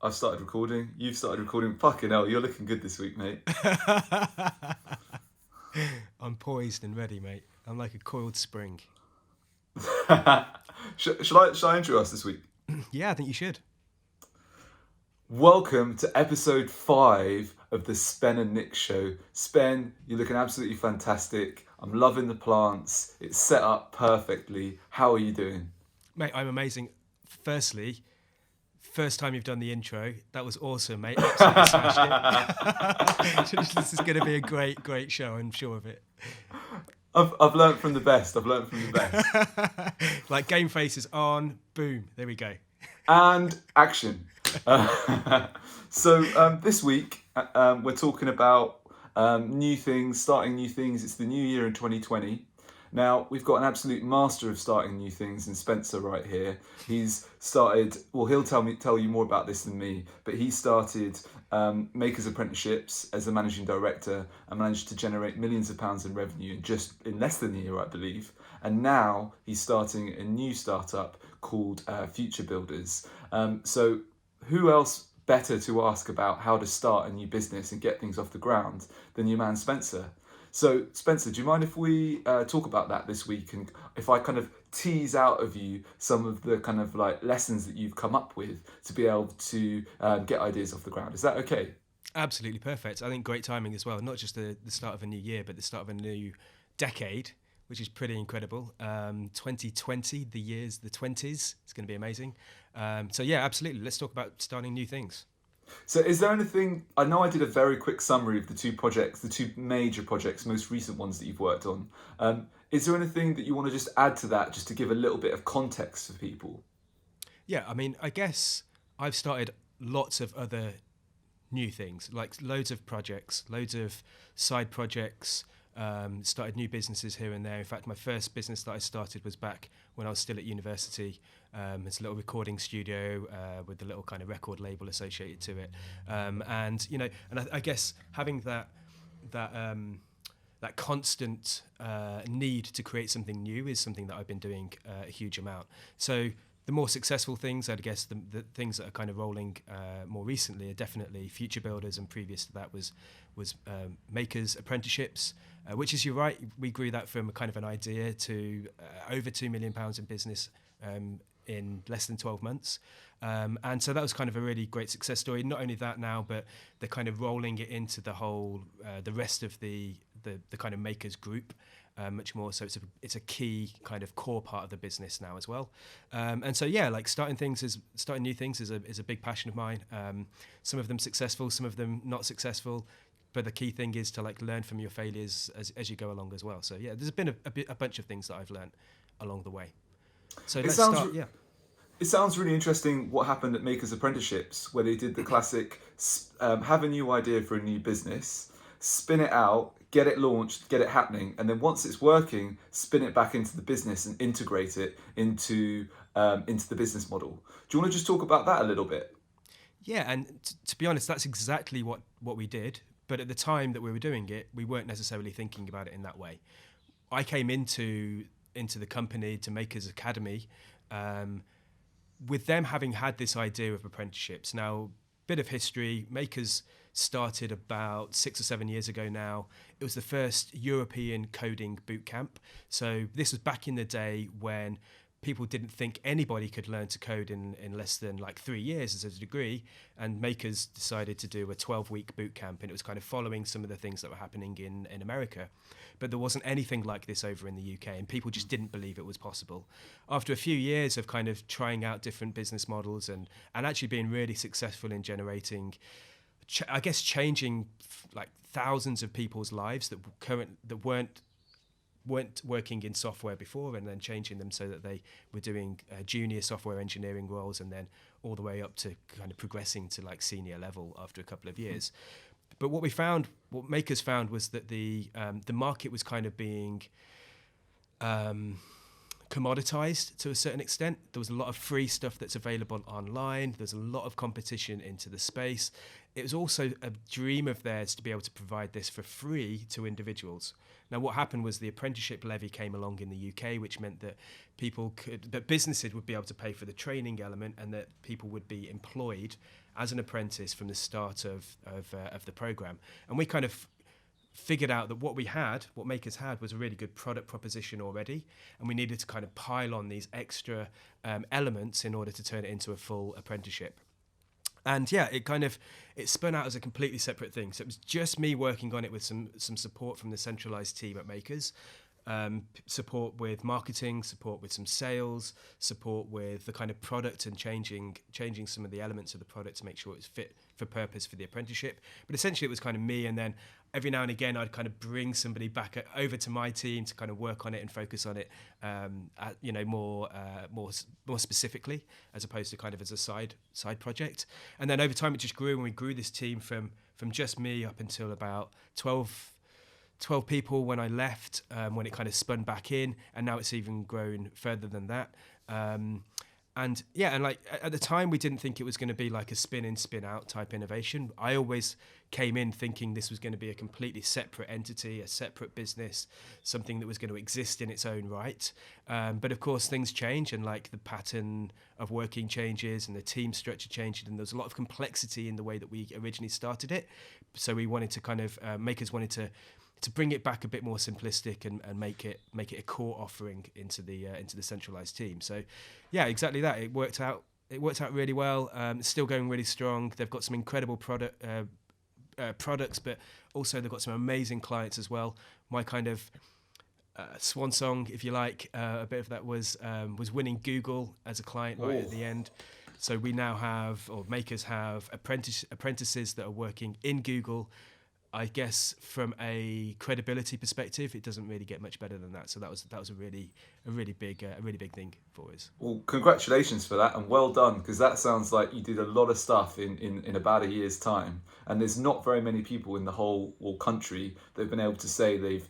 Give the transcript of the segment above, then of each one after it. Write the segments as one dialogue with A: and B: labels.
A: I've started recording. You've started recording. Fucking hell, you're looking good this week, mate.
B: I'm poised and ready, mate. I'm like a coiled spring.
A: Shall I intro us this week?
B: Yeah, I think you should.
A: Welcome to episode 5 of the Spen and Nick show. Spen, you're looking absolutely fantastic. I'm loving the plants. It's set up perfectly. How are you doing?
B: Mate, I'm amazing. Firstly, first time you've done the intro. That was awesome, mate. Absolutely smashed it. This is going to be a great show, I'm sure of it.
A: I've learnt from the best. I've learnt from the best.
B: Like game faces on, boom, there we go.
A: And action. So this week we're talking about new things, starting new things. It's the new year in 2020. Now we've got an absolute master of starting new things in Spencer right here. He's started. Well, he'll tell you more about this than me. But he started Makers Apprenticeships as the managing director and managed to generate millions of pounds in revenue in less than a year, I believe. And now he's starting a new startup called Future Builders. So who else better to ask about how to start a new business and get things off the ground than your man Spencer? So, Spencer, do you mind if we talk about that this week, and if I kind of tease out of you some of the kind of like lessons that you've come up with to be able to get ideas off the ground? Is that okay?
B: Absolutely perfect. I think great timing as well. Not just the start of a new year, but the start of a new decade, which is pretty incredible. 2020, the 20s. It's going to be amazing. So yeah, absolutely. Let's talk about starting new things.
A: So is there anything, I know I did a very quick summary of the two major projects, most recent ones that you've worked on. Is there anything that you want to just add to that, just to give a little bit of context for people?
B: Yeah, I mean, I guess I've started lots of other new things, like loads of projects, loads of side projects, started new businesses here and there. In fact, my first business that I started was back when I was still at university. It's a little recording studio with a little kind of record label associated to it. I guess having that constant need to create something new is something that I've been doing a huge amount. So the more successful things, I guess the things that are kind of rolling more recently are definitely Future Builders, and previous to that was Makers Apprenticeships, which is, you're right, we grew that from a kind of an idea to over £2 million in business in less than 12 months. And so that was kind of a really great success story. Not only that now, but they're kind of rolling it into the whole, the rest of the kind of makers group much more. So it's a key kind of core part of the business now as well. And so, yeah, like starting new things is a big passion of mine. Some of them successful, some of them not successful. But the key thing is to like learn from your failures as you go along as well. So yeah, there's been a bunch of things that I've learned along the way. So let's start. Yeah.
A: It sounds really interesting what happened at Makers Apprenticeships, where they did the classic have a new idea for a new business, spin it out, get it launched, get it happening, and then once it's working, spin it back into the business and integrate it into the business model. Do you want to just talk about that a little bit?
B: Yeah, and to be honest, that's exactly what we did. But at the time that we were doing it, we weren't necessarily thinking about it in that way. I came into the company, to Makers Academy, with them having had this idea of apprenticeships. Now, bit of history, Makers started about 6 or 7 years ago now. It was the first European coding boot camp. So this was back in the day when people didn't think anybody could learn to code in less than like 3 years as a degree, and Makers decided to do a 12-week boot camp, and it was kind of following some of the things that were happening in America. But there wasn't anything like this over in the UK, and people just didn't believe it was possible. After a few years of kind of trying out different business models and actually being really successful in generating, changing like thousands of people's lives that weren't working in software before, and then changing them so that they were doing junior software engineering roles, and then all the way up to kind of progressing to like senior level after a couple of years. But what Makers found was that the market was kind of being kind commoditized to a certain extent. There was a lot of free stuff that's available online. There's a lot of competition into the space. It was also a dream of theirs to be able to provide this for free to individuals. Now, what happened was the apprenticeship levy came along in the UK, which meant that that businesses would be able to pay for the training element, and that people would be employed as an apprentice from the start of the program. And we kind of figured out that what Makers had, was a really good product proposition already, and we needed to kind of pile on these extra elements in order to turn it into a full apprenticeship. And yeah, it spun out as a completely separate thing. So it was just me working on it with some support from the centralized team at Makers, support with marketing, support with some sales, support with the kind of product and changing some of the elements of the product to make sure it was fit for purpose for the apprenticeship. But essentially it was kind of me, and then every now and again I'd kind of bring somebody back over to my team to kind of work on it and focus on it, more specifically, as opposed to kind of as a side project. And then over time it just grew, and we grew this team from just me up until about 12 people when I left, when it kind of spun back in, and now it's even grown further than that. And like at the time we didn't think it was going to be like a spin in, spin out type innovation. I always came in thinking this was going to be a completely separate entity, a separate business, something that was going to exist in its own right. But of course things change, and like the pattern of working changes, and the team structure changed, and there's a lot of complexity in the way that we originally started it. So we wanted to kind of, Makers wanted to bring it back a bit more simplistic, and make it a core offering into the centralized team. So yeah, exactly that. It worked out really well. It's still going really strong. They've got some incredible products, but also they've got some amazing clients as well. My kind of swan song, if you like, a bit of that was winning Google as a client right at the end. So we now have, or Makers have, apprentices that are working in Google. I guess from a credibility perspective, it doesn't really get much better than that. So that was a really big thing for us.
A: Well, congratulations for that, and well done, because that sounds like you did a lot of stuff in about a year's time. And there's not very many people in the whole country that have been able to say they've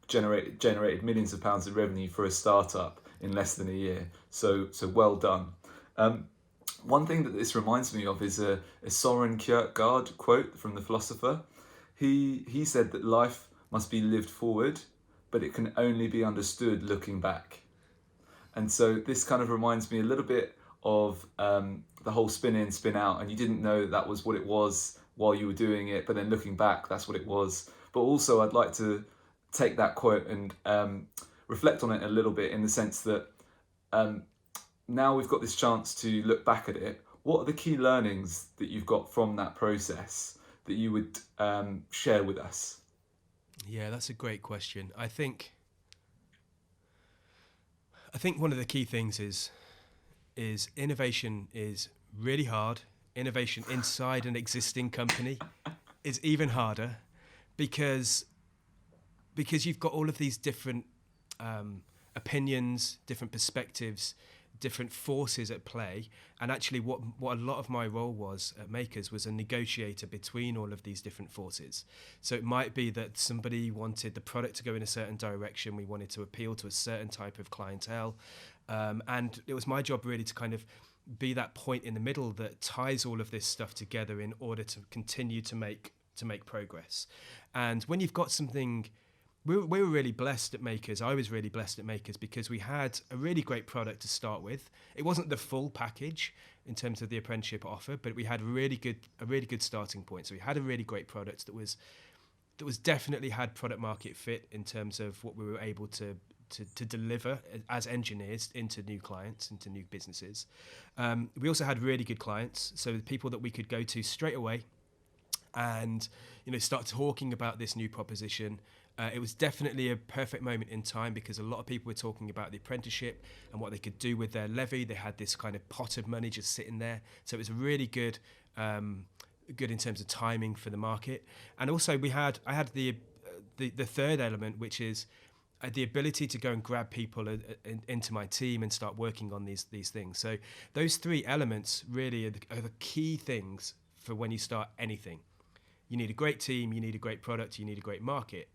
A: generated millions of pounds of revenue for a startup in less than a year. So well done. One thing that this reminds me of is a Soren Kierkegaard quote from the philosopher. He said that life must be lived forward, but it can only be understood looking back. And so this kind of reminds me a little bit of the whole spin in, spin out, and you didn't know that was what it was while you were doing it, but then looking back, that's what it was. But also I'd like to take that quote and reflect on it a little bit, in the sense that now we've got this chance to look back at it. What are the key learnings that you've got from that process that you would share with us?
B: Yeah, that's a great question. I think one of the key things is innovation is really hard. Innovation inside an existing company is even harder, because you've got all of these different opinions, different perspectives, different forces at play. And actually what a lot of my role was at Makers was a negotiator between all of these different forces. So it might be that somebody wanted the product to go in a certain direction, we wanted to appeal to a certain type of clientele, and it was my job really to kind of be that point in the middle that ties all of this stuff together in order to continue to make progress. And when you've got something, we were really blessed at Makers. I was really blessed at Makers because we had a really great product to start with. It wasn't the full package in terms of the apprenticeship offer, but we had a really good starting point. So we had a really great product that was definitely had product market fit in terms of what we were able to deliver as engineers into new clients, into new businesses. We also had really good clients, so the people that we could go to straight away and start talking about this new proposition. It was definitely a perfect moment in time because a lot of people were talking about the apprenticeship and what they could do with their levy. They had this kind of pot of money just sitting there. So it was really good in terms of timing for the market. And also I had the third element, which is the ability to go and grab people into my team and start working on these things. So those three elements really are the key things for when you start anything. You need a great team, you need a great product, you need a great market.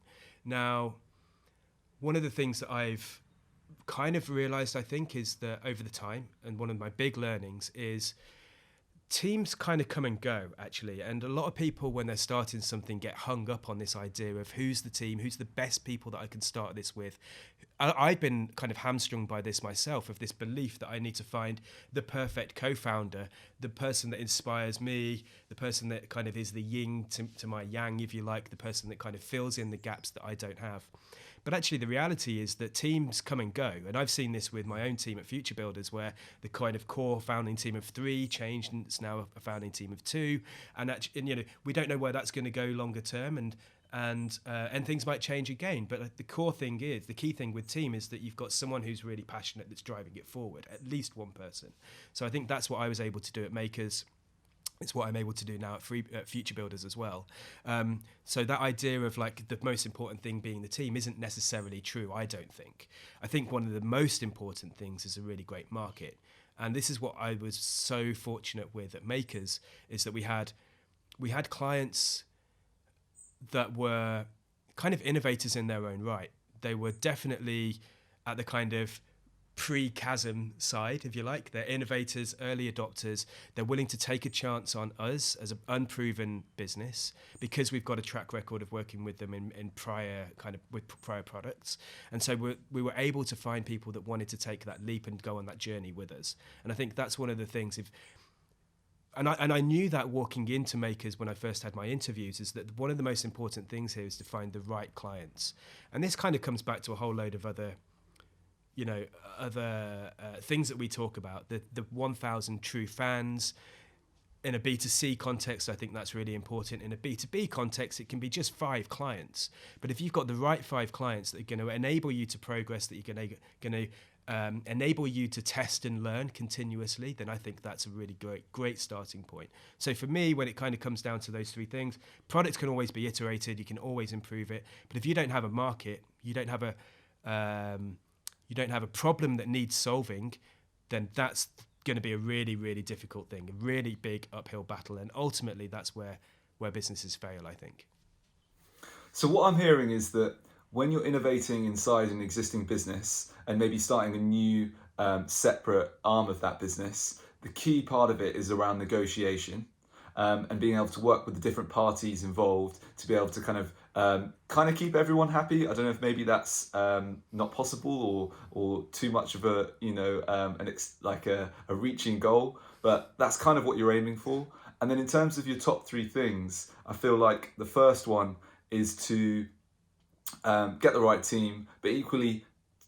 B: Now, one of the things that I've kind of realized, I think, is that over the time, and one of my big learnings is teams kind of come and go, actually. And a lot of people, when they're starting something, get hung up on this idea of who's the team, who's the best people that I can start this with. I've been kind of hamstrung by this myself, of this belief that I need to find the perfect co-founder, the person that inspires me, the person that kind of is the yin to my yang, if you like, the person that kind of fills in the gaps that I don't have. But actually, the reality is that teams come and go. And I've seen this with my own team at Future Builders, where the kind of core founding team of 3 changed, and it's now a founding team of 2. And we don't know where that's going to go longer term. And things might change again. But the core thing is, the key thing with team is that you've got someone who's really passionate that's driving it forward, at least one person. So I think that's what I was able to do at Makers. It's what I'm able to do now at Future Builders as well. So that idea of like the most important thing being the team isn't necessarily true, I don't think. I think one of the most important things is a really great market. And this is what I was so fortunate with at Makers, is that we had clients that were kind of innovators in their own right. They were definitely at the kind of pre-chasm side, if you like. They're innovators, early adopters. They're willing to take a chance on us as an unproven business because we've got a track record of working with them in prior products. And so we were able to find people that wanted to take that leap and go on that journey with us. And I think that's one of the things. And I knew that walking into Makers when I first had my interviews, is that one of the most important things here is to find the right clients. And this kind of comes back to a whole load of other things that we talk about, the 1,000 true fans. In a B2C context, I think that's really important. In a B2B context, it can be just 5 clients. But if you've got the right 5 clients that are going to enable you to progress, that you're going to enable you to test and learn continuously, then I think that's a really great starting point. So for me, when it kind of comes down to those 3 things, products can always be iterated, you can always improve it. But if you don't have a market, you don't have a problem that needs solving, then that's going to be a really, really difficult thing, a really big uphill battle. And ultimately, that's where businesses fail, I think.
A: So what I'm hearing is that when you're innovating inside an existing business and maybe starting a new separate arm of that business, the key part of it is around negotiation. And being able to work with the different parties involved to be able to kind of keep everyone happy. I don't know if maybe that's not possible or too much of a a reaching goal, but that's kind of what you're aiming for. And then in terms of your top 3 things, I feel like the first one is to get the right team, but equally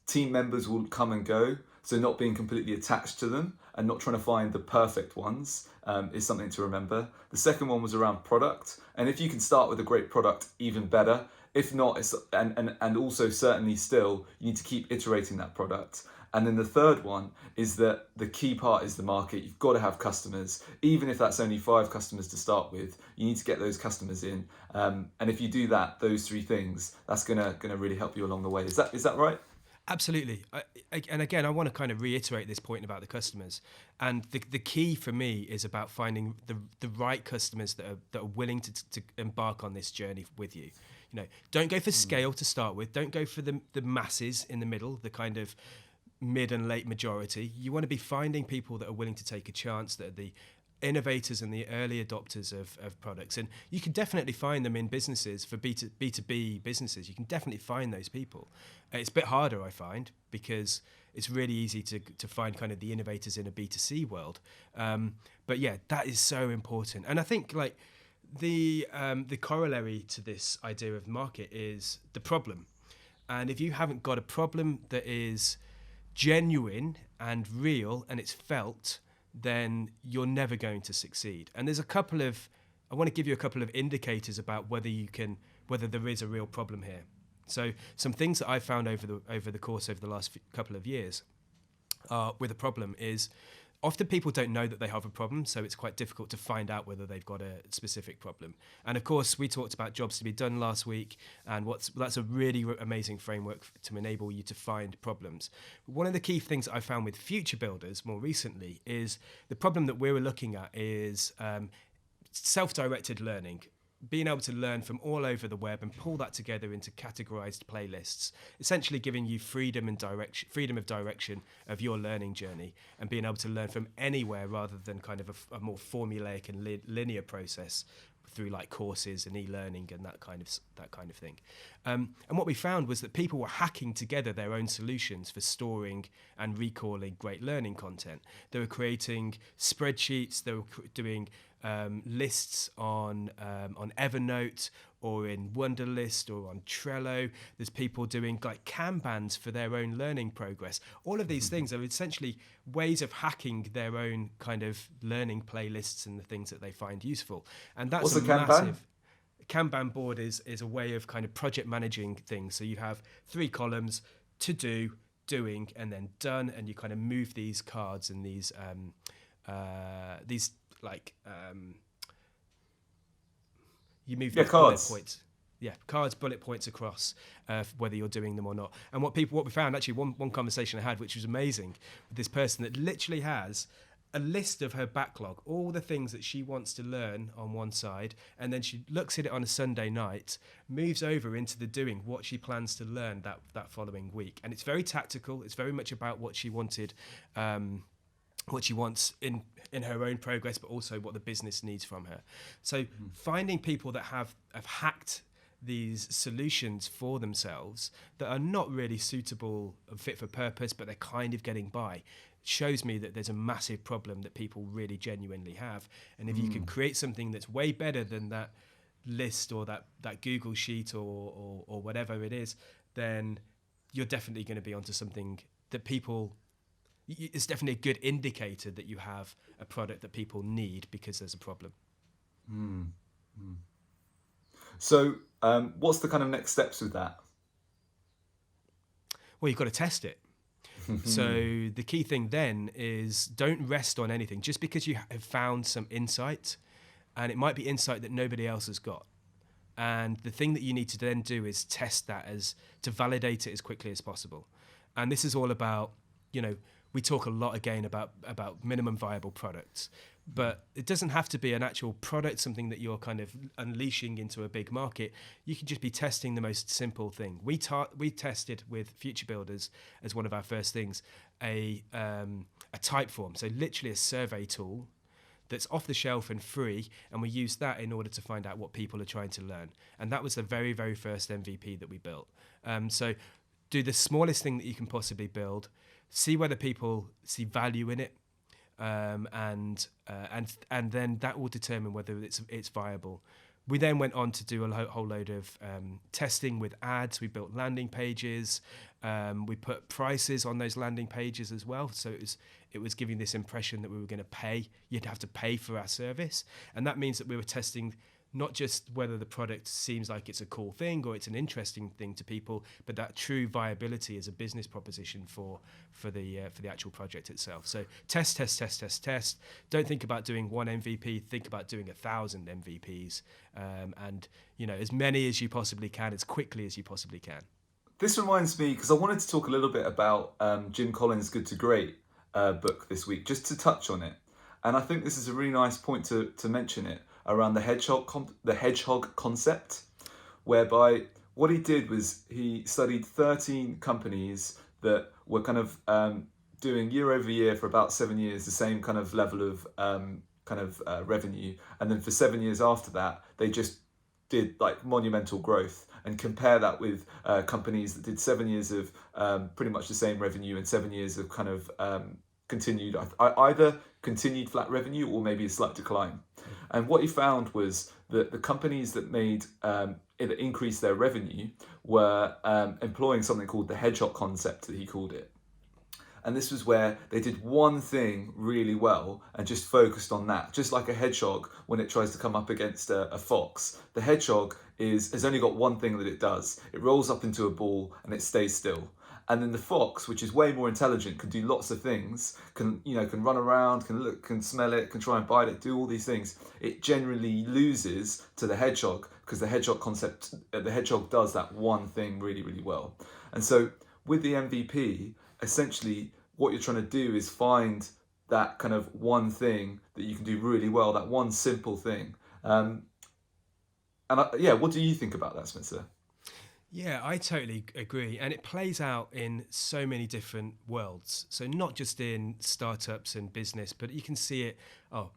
A: team members will come and go. So not being completely attached to them and not trying to find the perfect ones is something to remember. The second one was around product. And if you can start with a great product, even better. If not, and also certainly still, you need to keep iterating that product. And then the third one is that the key part is the market. You've got to have customers. Even if that's only 5 customers to start with, you need to get those customers in. And if you do that, those 3 things, that's gonna really help you along the way. Is that right?
B: Absolutely. And again, I want to kind of reiterate this point about the customers. And the key for me is about finding the right customers that are willing to embark on this journey with you. Don't go for scale to start with. Don't go for the masses in the middle, the kind of mid and late majority. You want to be finding people that are willing to take a chance, that are the innovators and the early adopters of products. And you can definitely find them in businesses, for B2B businesses. You can definitely find those people. It's a bit harder, I find, because it's really easy to find kind of the innovators in a B2C world. But yeah, that is so important. And I think like the corollary to this idea of market is the problem. And if you haven't got a problem that is genuine and real and it's felt, then you're never going to succeed. And there's I want to give you a couple of indicators about whether there is a real problem here. So some things that I've found over the last couple of years with a problem is often people don't know that they have a problem, so it's quite difficult to find out whether they've got a specific problem. And of course, we talked about jobs to be done last week, and that's a really amazing framework to enable you to find problems. One of the key things that I found with Future Builders more recently is the problem that we were looking at is self-directed learning. being able to learn from all over the web and pull that together into categorized playlists, essentially giving you freedom of direction of your learning journey, and being able to learn from anywhere rather than kind of a more formulaic and linear process through like courses and e-learning and that kind of thing. And what we found was that people were hacking together their own solutions for storing and recalling great learning content. They were creating spreadsheets. They were doing lists on Evernote or in Wunderlist or on Trello. There's people doing like Kanbans for their own learning progress. All of these things are essentially ways of hacking their own kind of learning playlists and the things that they find useful. And that's
A: What's
B: a
A: a Kanban?
B: massive... Kanban board is a way of kind of project managing things. So you have 3 columns: to do, doing, and then done, and you kind of move these cards and these like you move these
A: cards.
B: bullet points. Yeah, cards, bullet points across, whether you're doing them or not. And what we found, actually, one conversation I had, which was amazing, with this person that literally has a list of her backlog, all the things that she wants to learn on one side, and then she looks at it on a Sunday night, moves over into the doing, what she plans to learn that following week. And it's very tactical. It's very much about what she wanted, what she wants in her own progress, but also what the business needs from her. So finding people that have hacked these solutions for themselves that are not really suitable and fit for purpose, but they're kind of getting by, shows me that there's a massive problem that people really genuinely have. And if you can create something that's way better than that list or that Google sheet or whatever it is, then you're definitely going to be onto something that people... It's definitely a good indicator that you have a product that people need because there's a problem.
A: So what's the kind of next steps with that?
B: Well, you've got to test it. So the key thing then is don't rest on anything. Just because you have found some insight, and it might be insight that nobody else has got. And the thing that you need to then do is test that to validate it as quickly as possible. And this is all about, we talk a lot again about minimum viable products, but it doesn't have to be an actual product, something that you're kind of unleashing into a big market. You can just be testing the most simple thing. We tested with Future Builders as one of our first things, a type form. So literally a survey tool that's off the shelf and free, and we used that in order to find out what people are trying to learn. And that was the very, very first MVP that we built. So do the smallest thing that you can possibly build, see whether people see value in it, and then that will determine whether it's viable. We then went on to do a whole load of testing with ads. We built landing pages. We put prices on those landing pages as well. So it was giving this impression that we were going to pay. You'd have to pay for our service, and that means that we were testing not just whether the product seems like it's a cool thing or it's an interesting thing to people, but that true viability as a business proposition for the actual project itself. So test. Don't think about doing one MVP. Think about doing 1,000 MVPs, and as many as you possibly can, as quickly as you possibly can.
A: This reminds me, because I wanted to talk a little bit about Jim Collins' Good to Great book this week, just to touch on it. And I think this is a really nice point to mention it, around the Hedgehog Concept, whereby what he did was he studied 13 companies that were kind of doing year over year for about 7 years the same kind of level of revenue, and then for 7 years after that they just did like monumental growth, and compare that with companies that did 7 years of pretty much the same revenue and 7 years of kind of continued either continued flat revenue or maybe a slight decline. And what he found was that the companies that made that increased their revenue were employing something called the Hedgehog Concept, that he called it. And this was where they did one thing really well and just focused on that. Just like a hedgehog, when it tries to come up against a fox, the hedgehog has only got one thing that it does. It rolls up into a ball and it stays still. And then the fox, which is way more intelligent, can do lots of things, can run around, can look, can smell it, can try and bite it, do all these things. It generally loses to the hedgehog because the hedgehog does that one thing really, really well. And so with the MVP, essentially what you're trying to do is find that kind of one thing that you can do really well, that one simple thing. Yeah, what do you think about that, Spencer?
B: Yeah, I totally agree. And it plays out in so many different worlds. So, not just in startups and business, but you can see it, oh,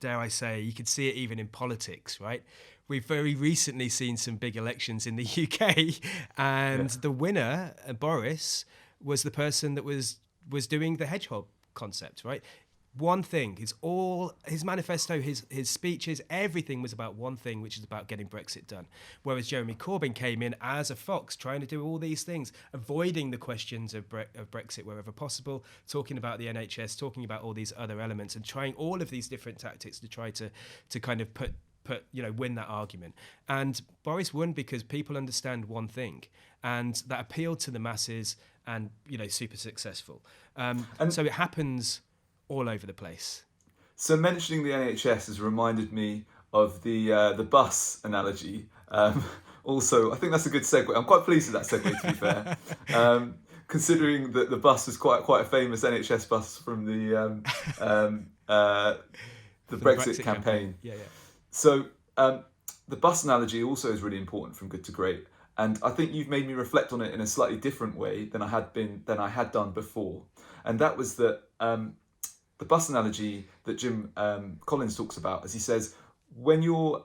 B: dare I say, you can see it even in politics, right? We've very recently seen some big elections in the UK,
A: Yeah.
B: and the winner, Boris, was the person that was doing the Hedgehog Concept, right? One thing. His all his manifesto, his speeches, everything was about one thing, which is about getting Brexit done. Whereas Jeremy Corbyn came in as a fox, trying to do all these things, avoiding the questions of Brexit wherever possible, talking about the NHS, talking about all these other elements, and trying all of these different tactics to try to kind of win that argument. And Boris won because people understand one thing, and that appealed to the masses, and super successful.
A: And
B: So it happens all over the place.
A: so mentioning the NHS has reminded me of the bus analogy. Also, I think that's a good segue. I'm quite pleased with that segue, to be fair. Um, Considering that the bus was quite a famous NHS bus from um, uh, the
B: For the
A: Brexit
B: Brexit campaign.
A: campaign.
B: Yeah, yeah.
A: So the bus analogy also is really important from good to great, and I think you've made me reflect on it in a slightly different way than I had done before, and that was that the bus analogy that Jim Collins talks about, as he says, when you're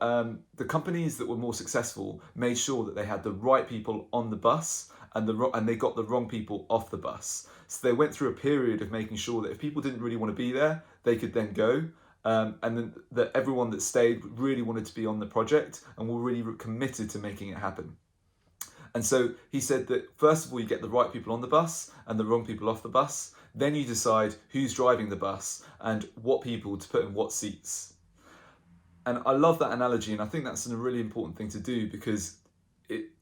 A: the companies that were more successful made sure that they had the right people on the bus and they got the wrong people off the bus. So they went through a period of making sure that if people didn't really want to be there, they could then go. And then that everyone that stayed really wanted to be on the project and were really committed to making it happen. And so he said that first of all, you get the right people on the bus and the wrong people off the bus. Then you decide who's driving the bus and what people to put in what seats. And I love that analogy, and I think that's a really important thing to do because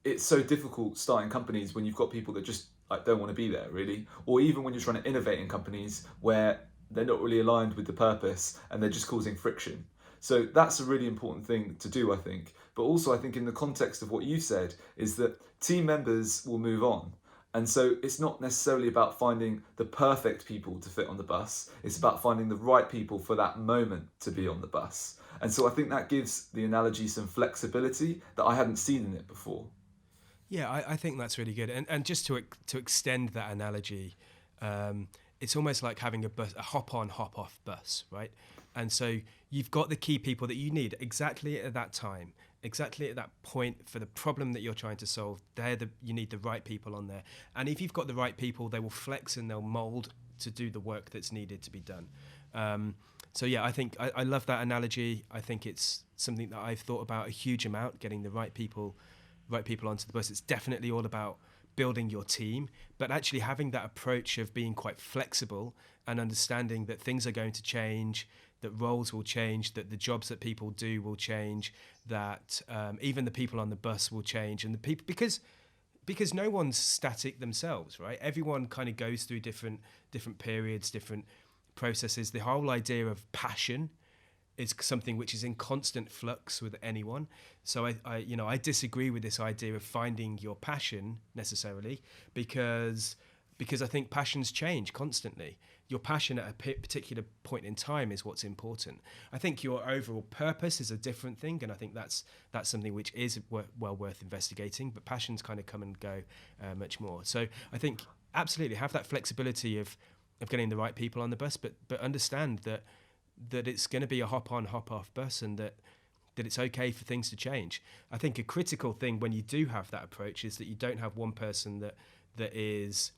A: it's so difficult starting companies when you've got people that just like don't want to be there really, or even when you're trying to innovate in companies where they're not really aligned with the purpose and they're just causing friction. So that's a really important thing to do, I think. But also, I think in the context of what you said, is that team members will move on. And so it's not necessarily about finding the perfect people to fit on the bus. It's about finding the right people for that moment to be on the bus. And so I think that gives the analogy some flexibility that I hadn't seen in it before.
B: Yeah, I think that's really good. And just to extend that analogy, it's almost like having a hop on, hop off bus, right? And so you've got the key people that you need exactly at that time, exactly at that point for the problem that you're trying to solve. You need the right people on there. And if you've got the right people, they will flex and they'll mold to do the work that's needed to be done. So yeah, I think I love that analogy. I think it's something that I've thought about a huge amount, getting the right people onto the bus. It's definitely all about building your team, but actually having that approach of being quite flexible and understanding that things are going to change, that roles will change, that the jobs that people do will change, that even the people on the bus will change, and the people because no one's static themselves, right? Everyone kind of goes through different periods, different processes. The whole idea of passion is something which is in constant flux with anyone. So I disagree with this idea of finding your passion necessarily because I think passions change constantly. Your passion at a particular point in time is what's important. I think your overall purpose is a different thing, and I think that's something which is well worth investigating. But passions kind of come and go much more. So I think absolutely have that flexibility of getting the right people on the bus, but understand that it's going to be a hop on, hop off bus, and that it's okay for things to change. I think a critical thing when you do have that approach is that you don't have one person that is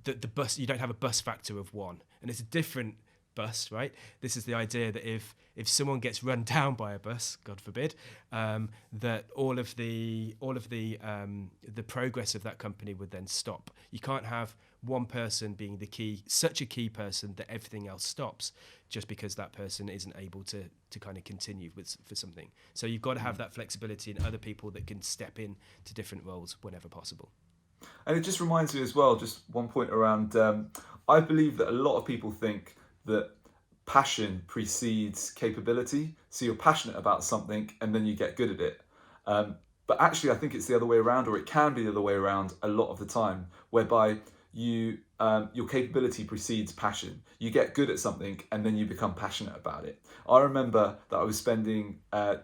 B: the bus. You don't have a bus factor of one, and it's a different bus, right? This is the idea that if someone gets run down by a bus, God forbid, that all of the progress of that company would then stop. You can't have one person being such a key person that everything else stops just because that person isn't able to kind of continue for something. So you've got to have that flexibility in other people that can step in to different roles whenever possible.
A: And it just reminds me as well, just one point around, I believe that a lot of people think that passion precedes capability. So you're passionate about something and then you get good at it. But actually, I think it's the other way around, or it can be the other way around a lot of the time, whereby your capability precedes passion. You get good at something and then you become passionate about it. I remember that I was spending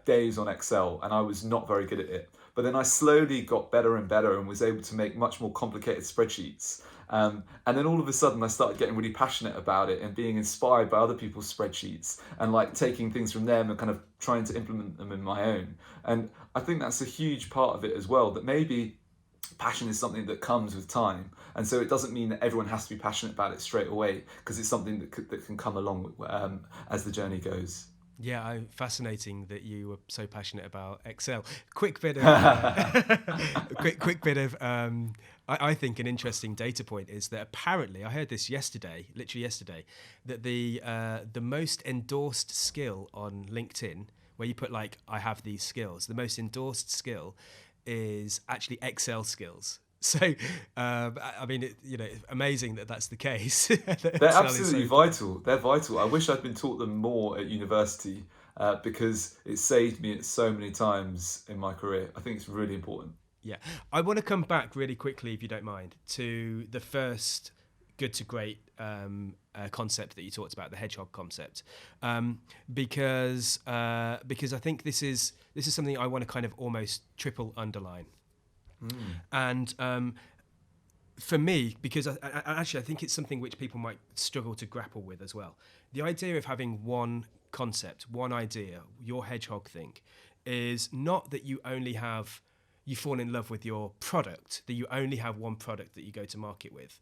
A: days on Excel and I was not very good at it. But then I slowly got better and better and was able to make much more complicated spreadsheets. And then all of a sudden I started getting really passionate about it and being inspired by other people's spreadsheets and like taking things from them and kind of trying to implement them in my own. And I think that's a huge part of it as well, that maybe passion is something that comes with time, and so it doesn't mean that everyone has to be passionate about it straight away, because it's something that can come along as the journey goes.
B: Yeah, fascinating that you were so passionate about Excel. Quick bit of, quick bit of. I think an interesting data point is that apparently I heard this yesterday, literally yesterday, that the most endorsed skill on LinkedIn, where you put like I have these skills, the most endorsed skill is actually Excel skills. So, I mean, amazing that that's the case.
A: They're absolutely vital. They're vital. I wish I'd been taught them more at university because it saved me so many times in my career. I think it's really important.
B: Yeah. I want to come back really quickly, if you don't mind, to the first good to great concept that you talked about, the Hedgehog Concept, because I think this is something I want to kind of almost triple underline. And for me, because I think it's something which people might struggle to grapple with as well. The idea of having one concept, one idea, your hedgehog thing, is not that you fall in love with your product, that you only have one product that you go to market with.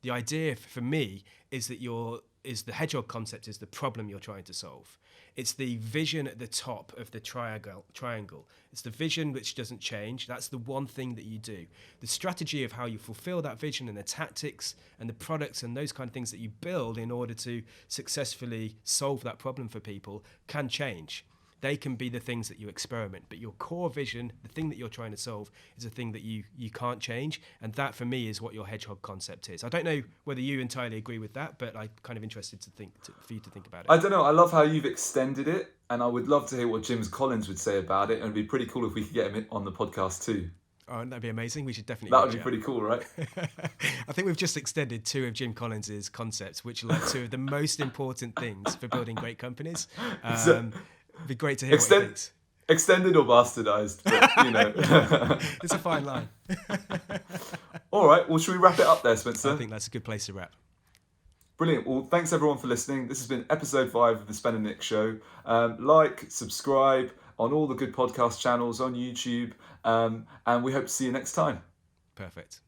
B: The idea for me is that the hedgehog concept is the problem you're trying to solve. It's the vision at the top of the triangle. It's the vision which doesn't change. That's the one thing that you do. The strategy of how you fulfill that vision and the tactics and the products and those kind of things that you build in order to successfully solve that problem for people can change. They can be the things that you experiment, but your core vision, the thing that you're trying to solve, is a thing that you can't change, and that for me is what your hedgehog concept is. I don't know whether you entirely agree with that, but I'm kind of interested for you to think about it.
A: I don't know. I love how you've extended it, and I would love to hear what Jim Collins would say about it, and it'd be pretty cool if we could get him on the podcast too.
B: Oh, that'd be amazing. We should definitely.
A: That would be pretty cool, right?
B: I think we've just extended two of Jim Collins's concepts, which are like two of the most important things for building great companies. It'd be great to hear what he thinks.
A: Extended or bastardized, but,
B: It's a fine line.
A: All right, well, should we wrap it up there, Spencer?
B: I think that's a good place to wrap.
A: Brilliant. Well, thanks everyone for listening. This has been episode 5 of the Spen and Nick Show. Like, subscribe on all the good podcast channels on YouTube, and we hope to see you next time.
B: Perfect.